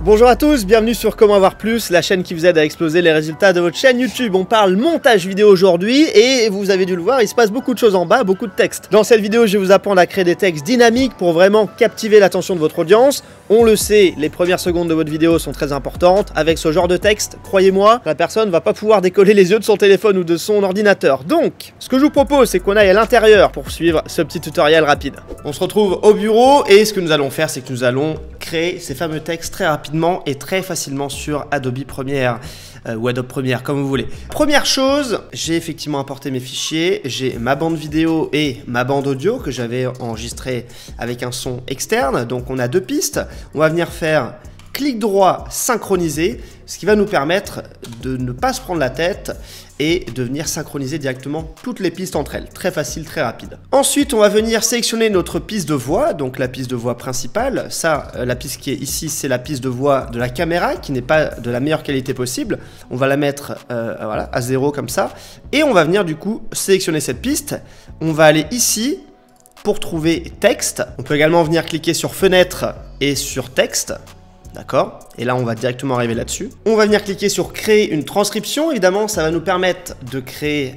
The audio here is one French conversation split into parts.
Bonjour à tous, bienvenue sur Comment avoir plus, la chaîne qui vous aide à exploser les résultats de votre chaîne YouTube. On parle montage vidéo aujourd'hui et vous avez dû le voir, il se passe beaucoup de choses en bas, beaucoup de textes. Dans cette vidéo, je vais vous apprendre à créer des textes dynamiques pour vraiment captiver l'attention de votre audience. On le sait, les premières secondes de votre vidéo sont très importantes. Avec ce genre de texte, croyez-moi, la personne ne va pas pouvoir décoller les yeux de son téléphone ou de son ordinateur. Donc, ce que je vous propose, c'est qu'on aille à l'intérieur pour suivre ce petit tutoriel rapide. On se retrouve au bureau et ce que nous allons faire, c'est que nous allons créer ces fameux textes très rapidement et très facilement sur Adobe Premiere ou Adobe Premiere, comme vous voulez. Première chose, j'ai effectivement importé mes fichiers, j'ai ma bande vidéo et ma bande audio que j'avais enregistrée avec un son externe, donc on a deux pistes. On va venir faire clic droit synchroniser, ce qui va nous permettre de ne pas se prendre la tête et de venir synchroniser directement toutes les pistes entre elles. Très facile, très rapide. Ensuite, on va venir sélectionner notre piste de voix, donc la piste de voix principale. Ça, la piste qui est ici, c'est la piste de voix de la caméra, qui n'est pas de la meilleure qualité possible. On va la mettre voilà, à 0 comme ça. Et on va venir du coup sélectionner cette piste. On va aller ici pour trouver texte. On peut également venir cliquer sur fenêtre et sur texte. D'accord? Et là, on va directement arriver là-dessus. On va venir cliquer sur créer une transcription. Évidemment, ça va nous permettre de créer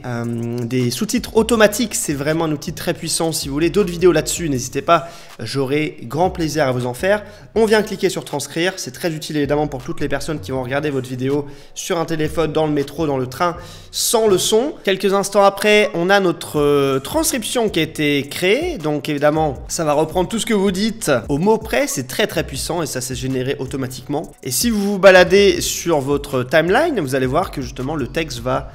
des sous-titres automatiques. C'est vraiment un outil très puissant. Si vous voulez d'autres vidéos là-dessus, n'hésitez pas. J'aurai grand plaisir à vous en faire. On vient cliquer sur transcrire. C'est très utile évidemment pour toutes les personnes qui vont regarder votre vidéo sur un téléphone, dans le métro, dans le train, sans le son. Quelques instants après, on a notre transcription qui a été créée. Donc évidemment, ça va reprendre tout ce que vous dites au mot près. C'est très très puissant et ça s'est généré automatiquement. Et si vous vous baladez sur votre timeline, vous allez voir que justement le texte va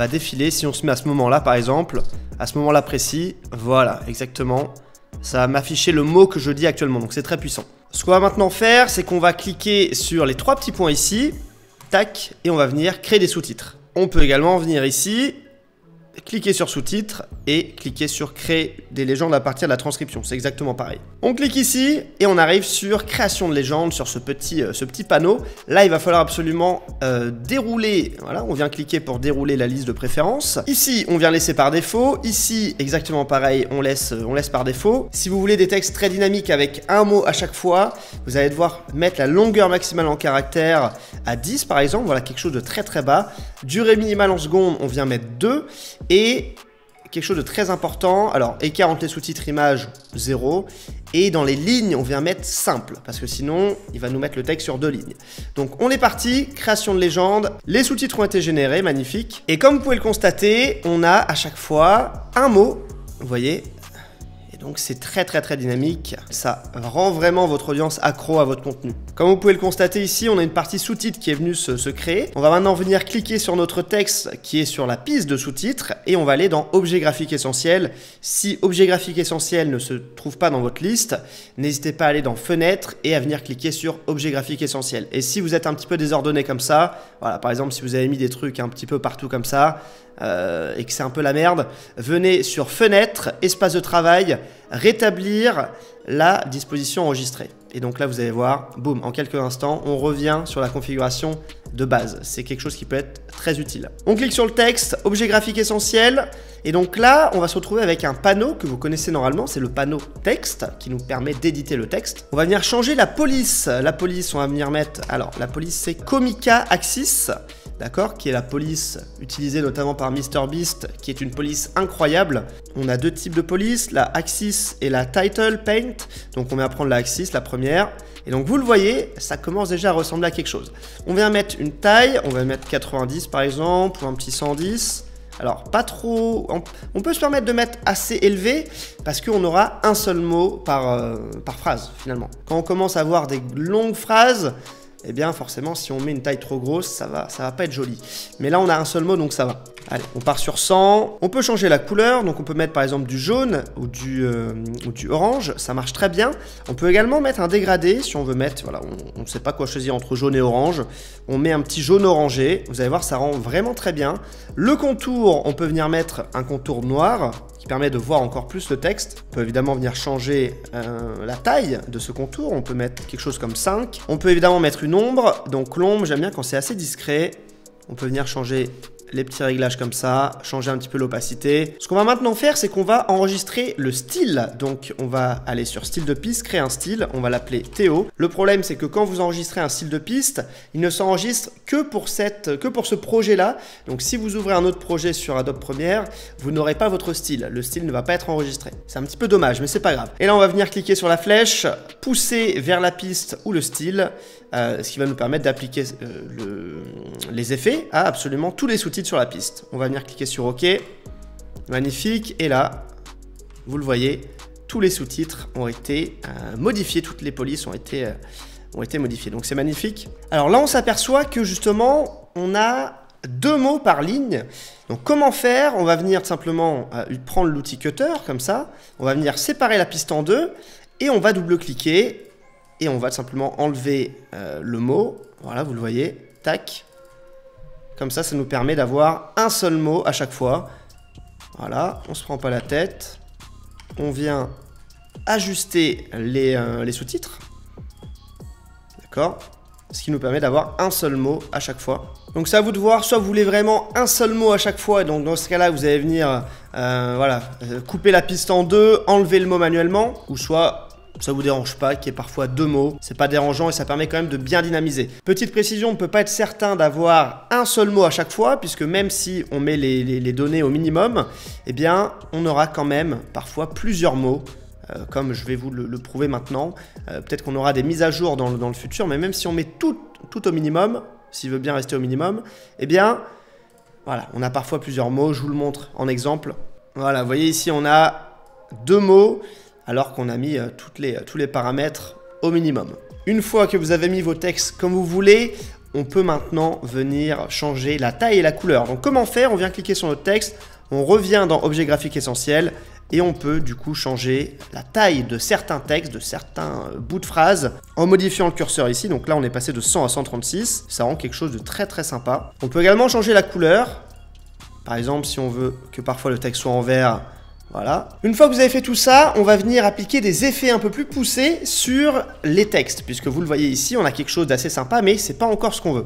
défiler. Si on se met à ce moment-là, par exemple, à ce moment-là précis, voilà, exactement, ça va m'afficher le mot que je dis actuellement. Donc c'est très puissant. Ce qu'on va maintenant faire, c'est qu'on va cliquer sur les trois petits points ici, tac, et on va venir créer des sous-titres. On peut également venir ici, cliquer sur sous-titres et cliquer sur créer des légendes à partir de la transcription. C'est exactement pareil. On clique ici et on arrive sur création de légendes, sur ce petit panneau. Là, il va falloir absolument dérouler. Voilà, on vient cliquer pour dérouler la liste de préférences. Ici, on vient laisser par défaut. Ici, exactement pareil, on laisse par défaut. Si vous voulez des textes très dynamiques avec un mot à chaque fois, vous allez devoir mettre la longueur maximale en caractères à 10 par exemple. Voilà, quelque chose de très très bas. Durée minimale en secondes, on vient mettre 2. Et quelque chose de très important, alors écart entre les sous-titres images 0 et dans les lignes on vient mettre simple parce que sinon il va nous mettre le texte sur 2 lignes. Donc on est parti, création de légende, les sous-titres ont été générés, magnifique. Et comme vous pouvez le constater, on a à chaque fois un mot, vous voyez. Donc c'est très très très dynamique, ça rend vraiment votre audience accro à votre contenu. Comme vous pouvez le constater ici, on a une partie sous-titres qui est venue se créer. On va maintenant venir cliquer sur notre texte qui est sur la piste de sous-titres et on va aller dans Objet graphique essentiel. Si Objet graphique essentiel ne se trouve pas dans votre liste, n'hésitez pas à aller dans Fenêtre et à venir cliquer sur Objet graphique essentiel. Et si vous êtes un petit peu désordonné comme ça, voilà, par exemple si vous avez mis des trucs un petit peu partout comme ça, et que c'est un peu la merde, venez sur Fenêtre, espace de travail, rétablir la disposition enregistrée. Et donc là, vous allez voir, boum, en quelques instants, on revient sur la configuration de base. C'est quelque chose qui peut être très utile. On clique sur le texte, objet graphique essentiel. Et donc là, on va se retrouver avec un panneau que vous connaissez normalement. C'est le panneau texte qui nous permet d'éditer le texte. On va venir changer la police. La police, on va venir mettre... Alors, la police, c'est Comica Axis. D'accord, qui est la police utilisée notamment par MrBeast, qui est une police incroyable. On a deux types de police, la Axis et la Title Paint. Donc on va prendre la Axis, la première. Et donc vous le voyez, ça commence déjà à ressembler à quelque chose. On vient mettre une taille, on va mettre 90 par exemple, ou un petit 110. Alors pas trop, on peut se permettre de mettre assez élevé parce qu'on aura un seul mot par phrase finalement. Quand on commence à avoir des longues phrases, eh bien forcément si on met une taille trop grosse, ça va pas être joli. Mais là on a un seul mot donc ça va. Allez, on part sur 100. On peut changer la couleur, donc on peut mettre par exemple du jaune ou du orange, ça marche très bien. On peut également mettre un dégradé si on veut mettre, voilà, on ne sait pas quoi choisir entre jaune et orange. On met un petit jaune orangé, vous allez voir ça rend vraiment très bien. Le contour, on peut venir mettre un contour noir qui permet de voir encore plus le texte. On peut évidemment venir changer la taille de ce contour, on peut mettre quelque chose comme 5. On peut évidemment mettre une ombre, donc l'ombre j'aime bien quand c'est assez discret. On peut venir changer les petits réglages comme ça, changer un petit peu l'opacité. Ce qu'on va maintenant faire, c'est qu'on va enregistrer le style. Donc on va aller sur style de piste, créer un style, on va l'appeler Théo. Le problème, c'est que quand vous enregistrez un style de piste, il ne s'enregistre que pour ce projet-là. Donc si vous ouvrez un autre projet sur Adobe Premiere, vous n'aurez pas votre style. Le style ne va pas être enregistré. C'est un petit peu dommage, mais c'est pas grave. Et là, on va venir cliquer sur la flèche, pousser vers la piste ou le style, ce qui va nous permettre d'appliquer les effets à absolument tous les sous-titres sur la piste. On va venir cliquer sur OK. Magnifique. Et là, vous le voyez, tous les sous-titres ont été modifiés. Toutes les polices ont été modifiées. Donc c'est magnifique. Alors là, on s'aperçoit que justement, on a 2 mots par ligne. Donc comment faire? On va venir simplement prendre l'outil Cutter, comme ça. On va venir séparer la piste en 2 et on va double-cliquer et on va simplement enlever le mot. Voilà, vous le voyez. Tac. Comme ça, ça nous permet d'avoir un seul mot à chaque fois. Voilà, on se prend pas la tête. On vient ajuster les sous-titres. D'accord? Ce qui nous permet d'avoir un seul mot à chaque fois. Donc c'est à vous de voir, soit vous voulez vraiment un seul mot à chaque fois, et donc dans ce cas-là, vous allez venir couper la piste en 2, enlever le mot manuellement, ou soit ça vous dérange pas qu'il y ait parfois 2 mots, c'est pas dérangeant et ça permet quand même de bien dynamiser. Petite précision, on ne peut pas être certain d'avoir un seul mot à chaque fois, puisque même si on met les données au minimum, eh bien on aura quand même parfois plusieurs mots. Comme je vais vous le prouver maintenant. Peut-être qu'on aura des mises à jour dans le futur, mais même si on met tout au minimum, s'il veut bien rester au minimum, eh bien, voilà, on a parfois plusieurs mots. Je vous le montre en exemple. Voilà, vous voyez ici, on a 2 mots, alors qu'on a mis tous les paramètres au minimum. Une fois que vous avez mis vos textes comme vous voulez, on peut maintenant venir changer la taille et la couleur. Donc comment faire? On vient cliquer sur notre texte, on revient dans Objet graphique essentiel, et on peut du coup changer la taille de certains textes, de certains bouts de phrases, en modifiant le curseur ici. Donc là, on est passé de 100 à 136. Ça rend quelque chose de très très sympa. On peut également changer la couleur. Par exemple, si on veut que parfois le texte soit en vert, voilà. Une fois que vous avez fait tout ça, on va venir appliquer des effets un peu plus poussés sur les textes. Puisque vous le voyez ici, on a quelque chose d'assez sympa, mais c'est pas encore ce qu'on veut.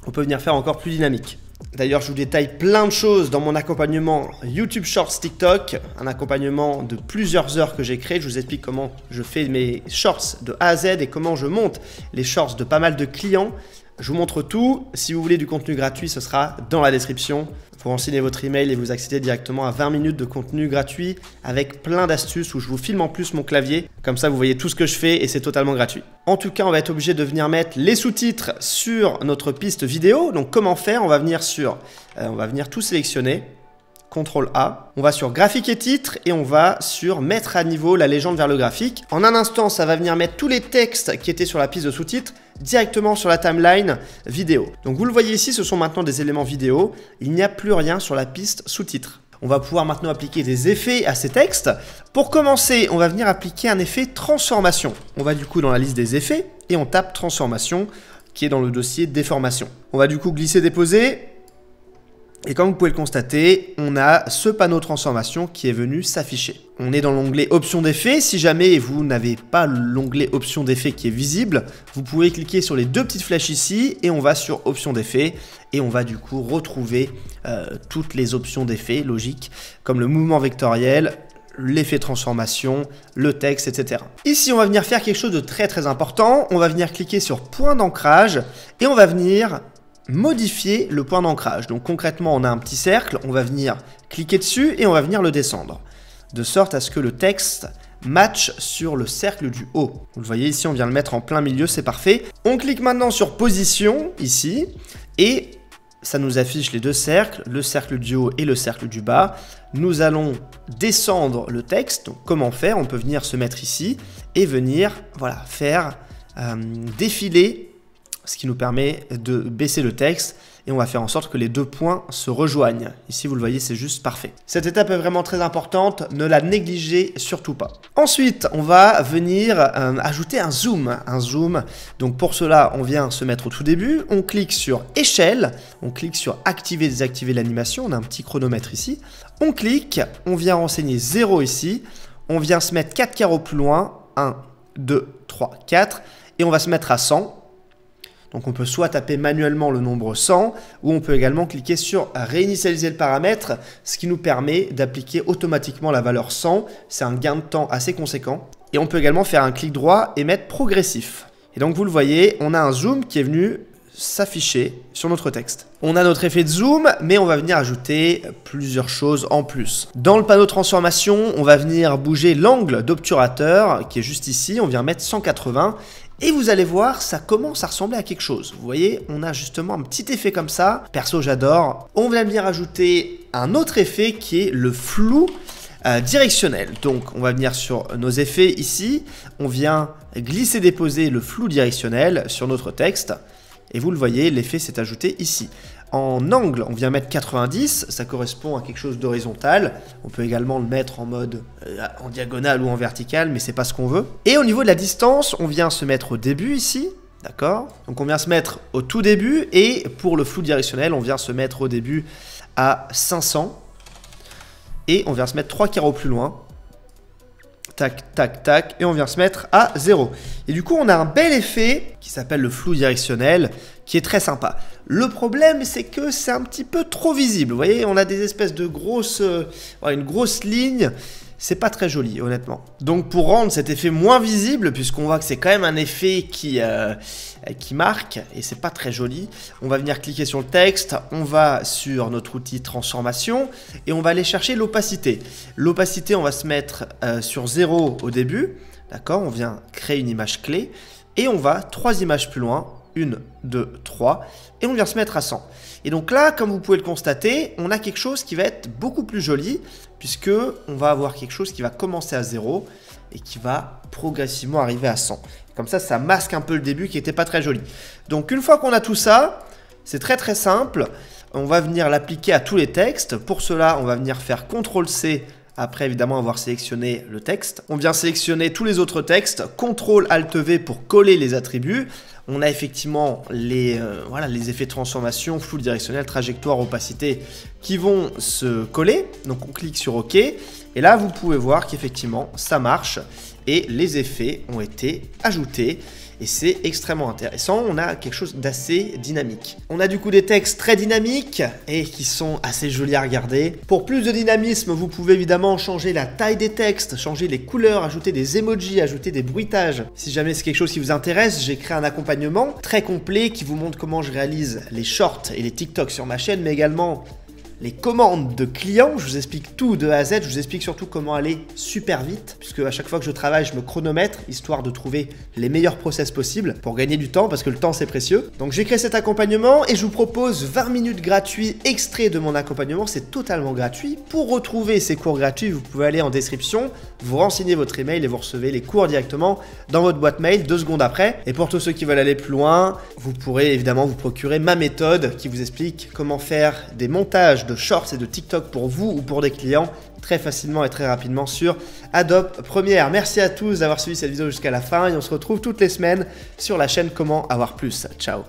On peut venir faire encore plus dynamique. D'ailleurs, je vous détaille plein de choses dans mon accompagnement YouTube Shorts TikTok, un accompagnement de plusieurs heures que j'ai créé. Je vous explique comment je fais mes shorts de A à Z et comment je monte les shorts de pas mal de clients. Je vous montre tout. Si vous voulez du contenu gratuit, ce sera dans la description. Vous renseignez votre email et vous accédez directement à 20 minutes de contenu gratuit avec plein d'astuces où je vous filme en plus mon clavier. Comme ça, vous voyez tout ce que je fais et c'est totalement gratuit. En tout cas, on va être obligé de venir mettre les sous-titres sur notre piste vidéo. Donc, comment faire? On va venir tout sélectionner. CTRL A. On va sur graphique et titre et on va sur mettre à niveau la légende vers le graphique. En un instant, ça va venir mettre tous les textes qui étaient sur la piste de sous-titres directement sur la timeline vidéo. Donc vous le voyez ici, ce sont maintenant des éléments vidéo. Il n'y a plus rien sur la piste sous-titres. On va pouvoir maintenant appliquer des effets à ces textes. Pour commencer, on va venir appliquer un effet transformation. On va du coup dans la liste des effets et on tape transformation qui est dans le dossier déformation. On va du coup glisser, déposer. Et comme vous pouvez le constater, on a ce panneau transformation qui est venu s'afficher. On est dans l'onglet options d'effet. Si jamais vous n'avez pas l'onglet options d'effet qui est visible, vous pouvez cliquer sur les 2 petites flèches ici et on va sur options d'effet et on va du coup retrouver toutes les options d'effet logiques comme le mouvement vectoriel, l'effet transformation, le texte, etc. Ici, on va venir faire quelque chose de très très important. On va venir cliquer sur point d'ancrage et on va venir modifier le point d'ancrage. Donc concrètement, on a un petit cercle, on va venir cliquer dessus et on va venir le descendre, de sorte à ce que le texte match sur le cercle du haut. Vous le voyez ici, on vient le mettre en plein milieu, c'est parfait. On clique maintenant sur position, ici, et ça nous affiche les 2 cercles, le cercle du haut et le cercle du bas. Nous allons descendre le texte. Donc comment faire? On peut venir se mettre ici et venir faire défiler, ce qui nous permet de baisser le texte et on va faire en sorte que les 2 points se rejoignent. Ici, vous le voyez, c'est juste parfait. Cette étape est vraiment très importante, ne la négligez surtout pas. Ensuite, on va venir ajouter un zoom. Donc pour cela, on vient se mettre au tout début, on clique sur échelle, on clique sur activer, désactiver l'animation, on a un petit chronomètre ici. On clique, on vient renseigner 0 ici, on vient se mettre 4 carreaux plus loin, 1, 2, 3, 4, et on va se mettre à 100. Donc on peut soit taper manuellement le nombre 100, ou on peut également cliquer sur réinitialiser le paramètre, ce qui nous permet d'appliquer automatiquement la valeur 100. C'est un gain de temps assez conséquent. Et on peut également faire un clic droit et mettre progressif. Et donc vous le voyez, on a un zoom qui est venu s'afficher sur notre texte. On a notre effet de zoom, mais on va venir ajouter plusieurs choses en plus. Dans le panneau transformation, on va venir bouger l'angle d'obturateur qui est juste ici. On vient mettre 180 et vous allez voir, ça commence à ressembler à quelque chose. Vous voyez, on a justement un petit effet comme ça. Perso, j'adore. On va venir ajouter un autre effet qui est le flou directionnel. Donc on va venir sur nos effets ici. On vient glisser-déposer le flou directionnel sur notre texte. Et vous le voyez, l'effet s'est ajouté ici. En angle, on vient mettre 90, ça correspond à quelque chose d'horizontal. On peut également le mettre en mode en diagonale ou en vertical, mais c'est pas ce qu'on veut. Et au niveau de la distance, on vient se mettre au début ici, d'accord? Donc on vient se mettre au tout début, et pour le flou directionnel, on vient se mettre au début à 500. Et on vient se mettre 3 carreaux plus loin. Tac, tac, tac, et on vient se mettre à 0. Et du coup, on a un bel effet qui s'appelle le flou directionnel, qui est très sympa. Le problème, c'est que c'est un petit peu trop visible. Vous voyez, on a des espèces de grosses, une grosse ligne. C'est pas très joli, honnêtement. Donc, pour rendre cet effet moins visible, puisqu'on voit que c'est quand même un effet qui marque, et c'est pas très joli, on va venir cliquer sur le texte, on va sur notre outil transformation, et on va aller chercher l'opacité. L'opacité, on va se mettre sur 0 au début, d'accord? On vient créer une image clé, et on va 3 images plus loin, 1, 2, 3, et on vient se mettre à 100. Et donc là, comme vous pouvez le constater, on a quelque chose qui va être beaucoup plus joli, puisque on va avoir quelque chose qui va commencer à 0 et qui va progressivement arriver à 100. Comme ça masque un peu le début qui n'était pas très joli. Donc une fois qu'on a tout ça, c'est très très simple. On va venir l'appliquer à tous les textes. Pour cela, on va venir faire CTRL-C après évidemment avoir sélectionné le texte. On vient sélectionner tous les autres textes, CTRL-ALT-V pour coller les attributs. On a effectivement les effets de transformation, flou directionnel, trajectoire, opacité qui vont se coller. Donc on clique sur OK. Et là, vous pouvez voir qu'effectivement, ça marche. Et les effets ont été ajoutés. Et c'est extrêmement intéressant. On a quelque chose d'assez dynamique. On a du coup des textes très dynamiques et qui sont assez jolis à regarder. Pour plus de dynamisme, vous pouvez évidemment changer la taille des textes, changer les couleurs, ajouter des emojis, ajouter des bruitages. Si jamais c'est quelque chose qui vous intéresse, j'ai créé un accompagnement très complet qui vous montre comment je réalise les shorts et les TikTok sur ma chaîne, mais également les commandes de clients. Je vous explique tout de A à Z, je vous explique surtout comment aller super vite, puisque à chaque fois que je travaille, je me chronomètre, histoire de trouver les meilleurs process possibles pour gagner du temps, parce que le temps c'est précieux. Donc j'ai créé cet accompagnement et je vous propose 20 minutes gratuits extraits de mon accompagnement, c'est totalement gratuit. Pour retrouver ces cours gratuits, vous pouvez aller en description, vous renseignez votre email et vous recevez les cours directement dans votre boîte mail 2 secondes après. Et pour tous ceux qui veulent aller plus loin, vous pourrez évidemment vous procurer ma méthode qui vous explique comment faire des montages de shorts et de TikTok pour vous ou pour des clients très facilement et très rapidement sur Adobe Premiere. Merci à tous d'avoir suivi cette vidéo jusqu'à la fin et on se retrouve toutes les semaines sur la chaîne Comment avoir plus. Ciao.